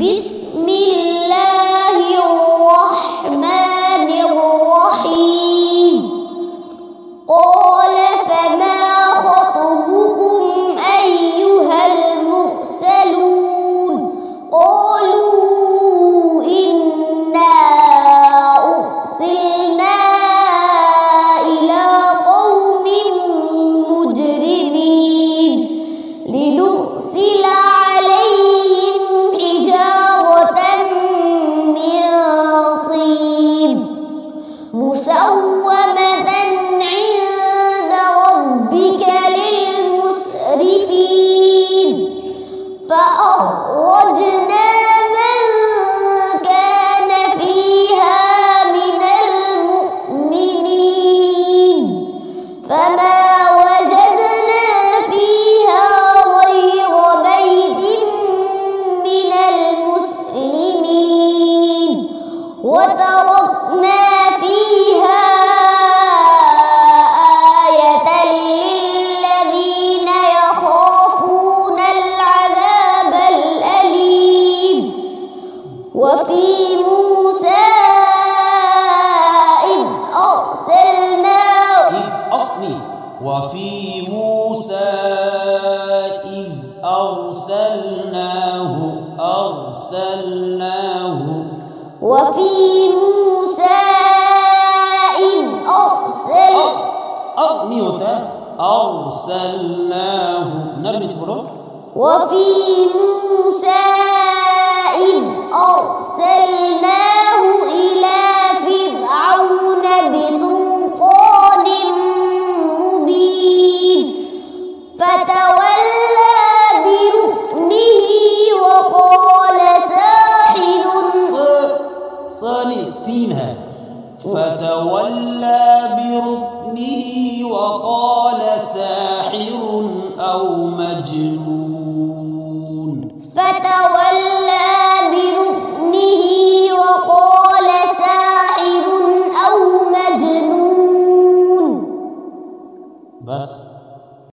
بسم الله الرحمن الرحيم قال فما خطبكم أيها المرسلون قالوا إنا أرسلنا إلى قوم مجرمين لنرسل عليهم حجارة من طين مسومة عند ربك للمسرفين فأخرجنا من كان فيها من المؤمنين فما وجدنا فيها غير بيت من المسلمين وتركنا فيها آية للذين يخافون العذاب الأليم وفي موسى إذ أرسلناه وفي موسى إذ أرسلناه وفي موسى إذ أرسلناه نرمي سبحانه وفي موسى إذ أرسلناه إلى فرعون بسلطان مبين فتولى بركنه وقال ساحر فتولى بركنه وقال ساحر أو مجنون.